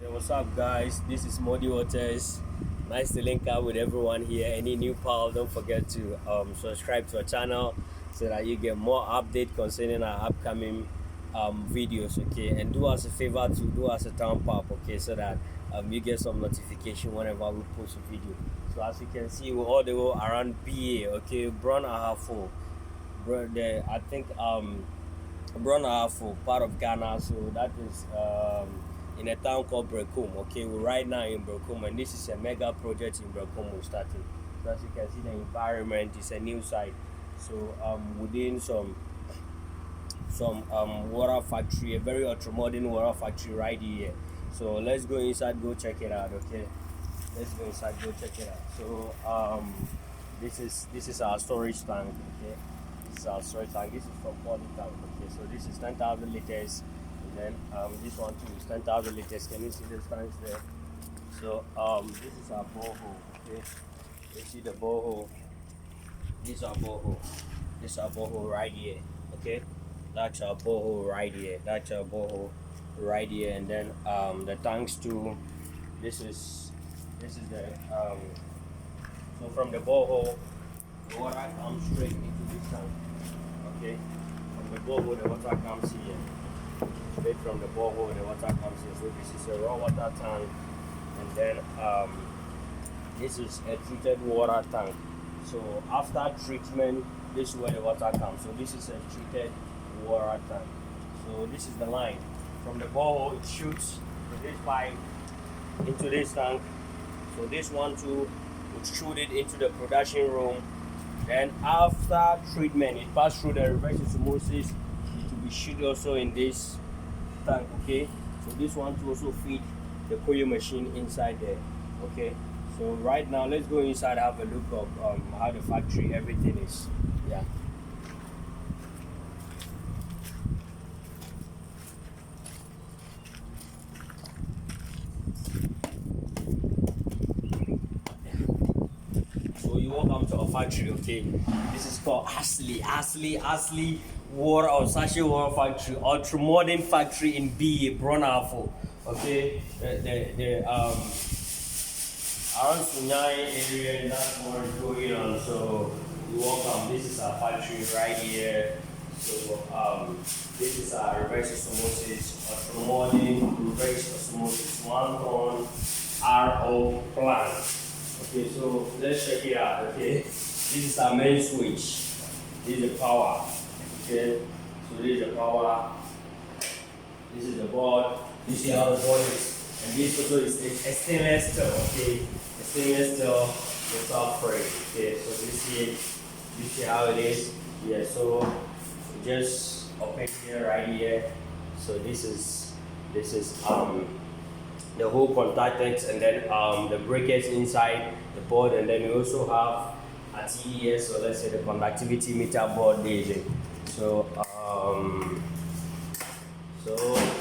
Hey, what's up, guys? This is Modi Waters. Nice to link up with everyone here. Any new pal, don't forget to subscribe to our channel so that you get more update concerning our upcoming videos. Okay, and do us a favor to do us a thumb up. Okay, so that you get some notification whenever we post a video. So as you can see, we're all the way around BA. Okay, Brown Ahafo, bro. I think Brown Ahafo, part of Ghana. So that is in a town called Berekum. Okay, we're right now in Berekum, and this is a mega project in Berekum we're starting. So as you can see, the environment is a new site. So within some water factory, a very ultra modern water factory right here. So let's go inside, go check it out. Okay, let's go inside, go check it out. So this is our storage tank. Okay, this is our storage tank. This is for 40 tank. Okay, so this is 10,000 liters. And then this one too is 10,000 liters. Can you see the tanks there? So this is our borehole. Okay, you see the borehole. This is our borehole. This is our borehole right here. Okay, that's our borehole right here. That's our borehole right here. And then the tanks too. This is the so from the borehole, the water comes straight into this tank. Okay, from the borehole the water comes here. Straight from the borehole the water comes here. So this is a raw water tank, and then this is a treated water tank. So after treatment, this is where the water comes. So this is a treated water tank. So this is the line. From the borehole it shoots with this pipe into this tank. So this one too would shoot it into the production room. Then after treatment, it passed through the reverse osmosis. It will be shot also in this tank. Okay. So this one to also feed the coil machine inside there. Okay. So right now, let's go inside and have a look of how the factory everything is. Yeah. So you welcome to our factory. Okay. This is called Asli Water or Sachet Water Factory, ultra modern factory in B.A. Bronafo. Okay. The around Sunyai area, and that's what is going on. So you welcome. This is our factory right here. So this is our reverse osmosis, ultra modern reverse osmosis 1 ton RO plant. Okay, so let's check it out. Okay, this is our main switch. This is the power. Okay, so this is the power. This is the board. You see how the board is. And this also is a stainless steel. Okay, a stainless steel without frame. Okay, so you see how it is. Yeah, so just open here right here. So this is the whole contactors, and then the breakers inside the board, and then we also have a TES, so let's say the conductivity meter board there. So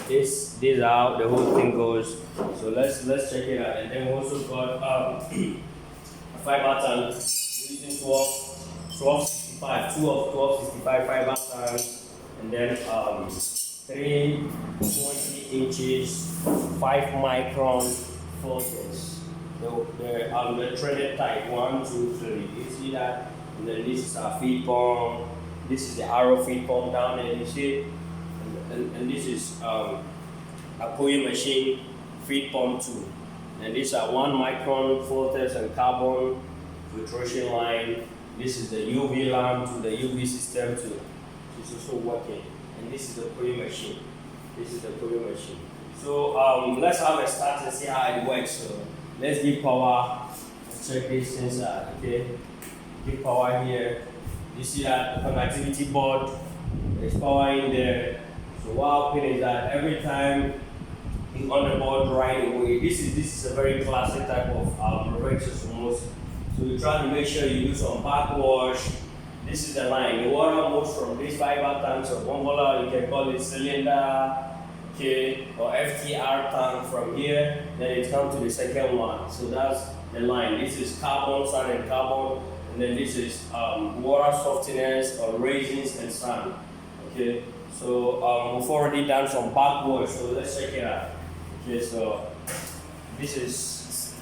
this is how the whole thing goes. So let's check it out. And then we also got a fiber tank using 1265, two of 1265 fiber tanks, and then 3.20 inches 5-micron filters. The threaded type 1, 2, 3. You see that? And then this is our feed pump. This is the arrow feed pump down there. You see? And this is a coil machine feed pump too. And these are 1-micron filters and carbon filtration line. This is the UV lamp to the UV system too. It's also working. And this is the coil machine. This is the coil machine. So let's have a start and see how it works. So let's give power. Let's check this inside. Okay. Give power here. You see that the connectivity board. There's power in there. So what happens is that every time it's on the board right away, this is a very classic type of reverse osmosis. So you try to make sure you do some backwash. This is the line. The water moves from this fiber tank or gondola, you can call it cylinder, okay, or FTR tank from here. Then it comes to the second one. So that's the line. This is carbon, sand, and carbon. And then this is water softeners or raisins and sand. Okay. So we've already done some backwash. So let's check it out. Okay, so this is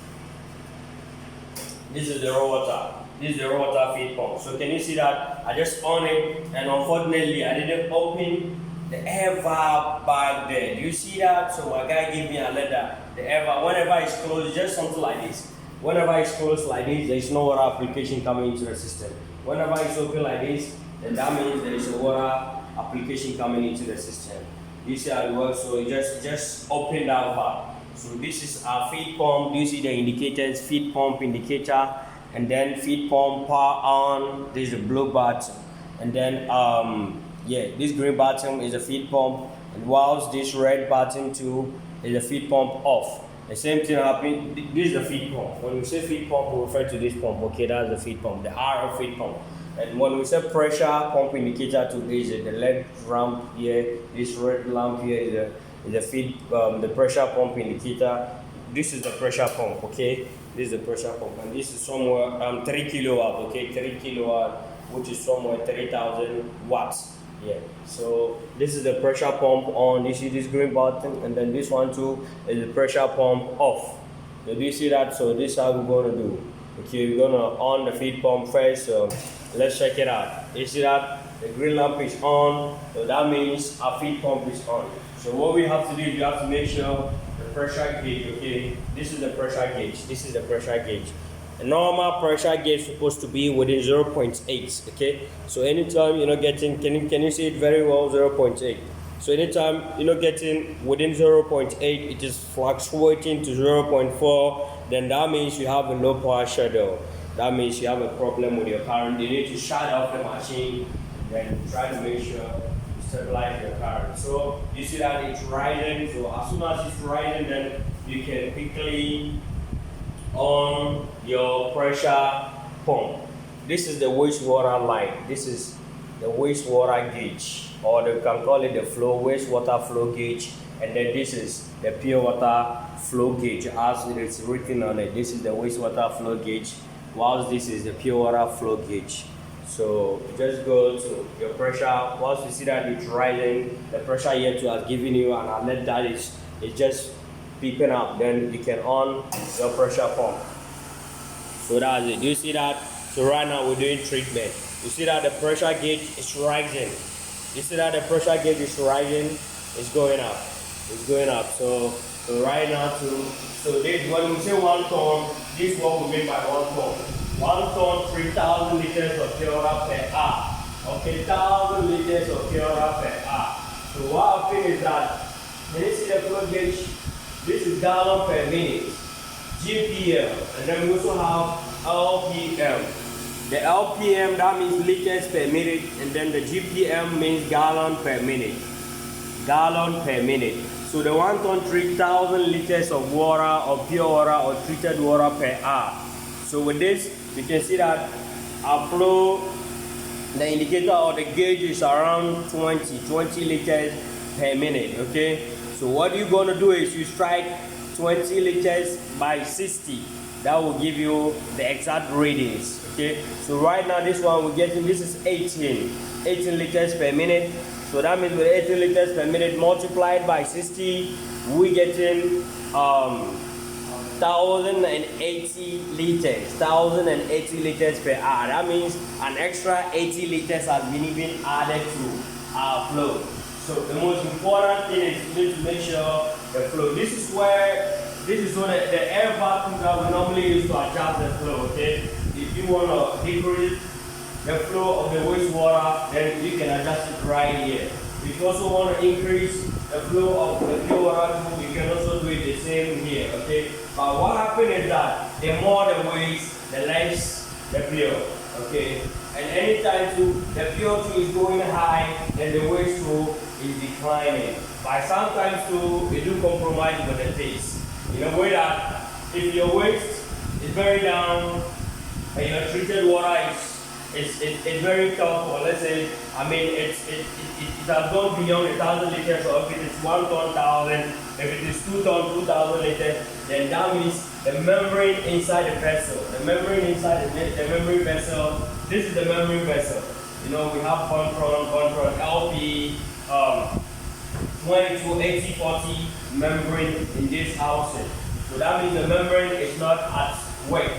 the rotor. This is the rotor feed pump. So can you see that? I just on it, and unfortunately I didn't open the air valve back there. Do you see that? So my guy gave me a letter. The air valve, whenever it's closed, it's just something like this. Whenever it's closed like this, there is no water application coming into the system. Whenever it's open like this, then that means there is a water application coming into the system. You see how it works? So you just open that valve. So this is our feed pump. You see the indicators, feed pump indicator, and then feed pump power on. This is the blue button, and then this green button is a feed pump, and whilst this red button too is a feed pump off. The same thing happening. This is the feed pump. When we say feed pump, we refer to this pump. Okay, that's the feed pump, the RF feed pump. And when we say pressure pump indicator to this, the LED lamp here, this red lamp here is the feed, the pressure pump indicator. This is the pressure pump, okay? This is the pressure pump, and this is somewhere 3 kilowatt, okay? 3 kilowatt, which is somewhere 3,000 watts. Yeah. So this is the pressure pump on. You see this green button, and then this one too is the pressure pump off. So do you see that? So this is how we're gonna do. Okay, we're gonna on the feed pump first. So let's check it out. You see that the green lamp is on, so that means our feed pump is on. So what we have to do is you have to make sure the pressure gauge, okay, this is the pressure gauge, this is the pressure gauge. A normal pressure gauge is supposed to be within 0.8, okay? So anytime you're not getting, can you see it very well, 0.8. So anytime you're not getting within 0.8, it is fluctuating to 0.4, then that means you have a low power schedule. That means you have a problem with your current. You need to shut off the machine and then try to make sure you stabilize your current. So you see that it's rising. So as soon as it's rising, then you can quickly on your pressure pump. This is the wastewater line. This is the wastewater gauge, or you can call it the wastewater flow gauge. And then this is the pure water flow gauge, as it is written on it. This is the wastewater flow gauge, whilst this is the pure water flow gauge. So just go to your pressure. Once you see that it's rising, the pressure here too has given you an alert that is just picking up, then you can on your pressure pump. So that's it. Do you see that? So right now we're doing treatment. You see that the pressure gauge is rising. You see that the pressure gauge is rising. It's going up. It's going up. So right now this, when we say 1 ton, this is what we mean by 1 ton. 1 ton, 3,000 liters of pure water per hour. Okay, 1,000 liters of pure water per hour. So what happens is that, when you see the flow gauge, this is gallon per minute, GPM, and then we also have LPM. The LPM, that means liters per minute, and then the GPM means gallon per minute. Gallon per minute. So the 1 ton, 3,000 liters of water, or pure water, or treated water per hour. So with this, you can see that our flow, the indicator or the gauge is around 20 liters per minute, okay? So what you're gonna do is you strike 20 liters by 60. That will give you the exact readings, okay? So right now this one we're getting, this is 18 liters per minute. So that means with 18 liters per minute multiplied by 60, we're getting 1,080 liters. 1,080 liters per hour. That means an extra 80 liters has been even added to our flow. So the most important thing is you need to make sure the flow. This is what the air vacuum that we normally use to adjust the flow, okay? If you want to decrease the flow of the wastewater, then you can adjust it right here. If you also want to increase the flow of the pure water, you can also do it the same here, okay? But what happens is that the more the waste, the less the pure, okay? And anytime the pure is going high, then the waste flow is declining. But sometimes too, we do compromise with the taste. In a way that if your waste is very down and your treated water is very tough, or let's say, I mean, it has gone beyond 1,000 liters, or if it is 1 ton, 1,000, if it is 2 ton, 2,000 liters, then that means the membrane inside the vessel, the membrane vessel, this is the membrane vessel. You know, we have control, LP, 20-80-40 membrane in this housing. So that means the membrane is not at work.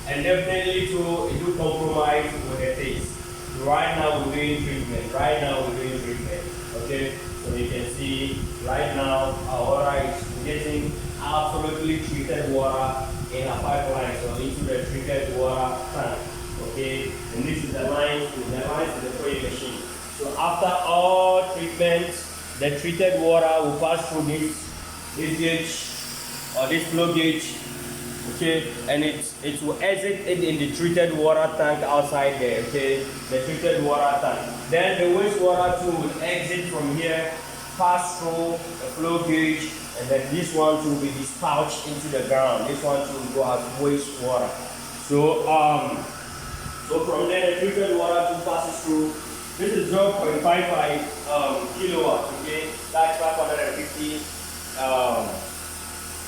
And definitely too, it do compromise with the taste. So right now we're doing treatment. Okay, so you can see right now our water is getting absolutely treated water in a pipeline, so into the treated water tank. Okay, and this is the line to the spraying machine. So after all treatments, the treated water will pass through this gauge or this flow gauge. Okay, and it will exit it in the treated water tank outside there. Okay, the treated water tank. Then the wastewater too will exit from here, pass through the flow gauge, and then this one too will be dispatched into the ground. This one too will go as wastewater. So from there the treated water too passes through. This is 0.55 kilowatts. Okay, that's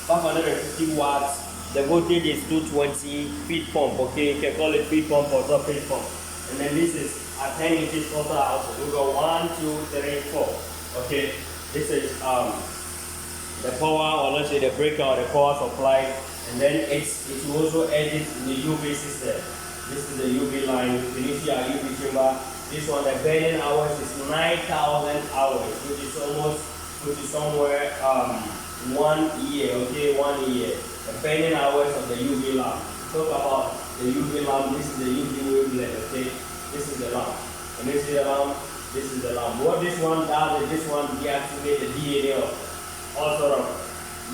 550 watts. The voltage is 220 feet pump. Okay, you can call it feet pump or surface pump. And then this is a 10 inches total output. We go 1, 2, 3, 4. Okay, this is the power, or let's say the breaker or the power supply. And then it will also edit in the UV system. This is the UV line. Can you see our UV chamber? This one, the burning hours is 9,000 hours, which is somewhere 1 year. Okay, 1 year. The burning hours of the UV lamp. Talk about the UV lamp. This is the UV wavelength. Okay, this is the lamp, and this is the lamp. This is the lamp. What this one does is this one deactivates the DNA of all sort of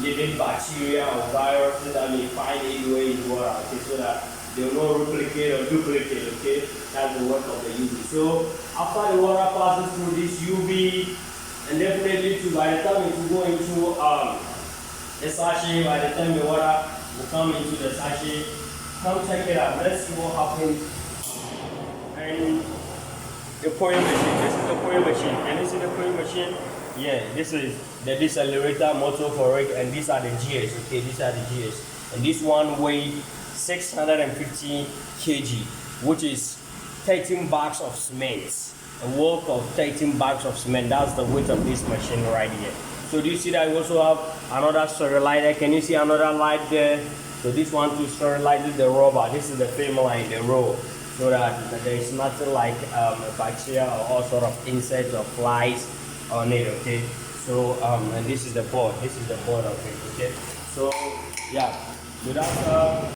living bacteria or viruses that may find its way in water. Okay, so that they will not replicate or duplicate. Okay, that's the work of the UV. So after the water passes through this UV, and definitely by the time it will go into the sachet, by the time the water will come into the sachet, come check it out. Let's see what happens. And the pouring machine. This is the pouring machine. Can you see the pouring machine? Yeah, this is the decelerator motor for it, and these are the gears. Okay, these are the gears. And this one weighs 650 kg, which is 13 bags of cement. A work of 13 bags of cement. That's the weight of this machine right here. So do you see that we also have another sterilizer? Can you see another light there? So this one to sterilize the rubber. This is the film line, the roll, so that there is nothing like bacteria or all sort of insects or flies on it. Okay. So and this is the board. This is the board of it. Okay. So yeah. So that's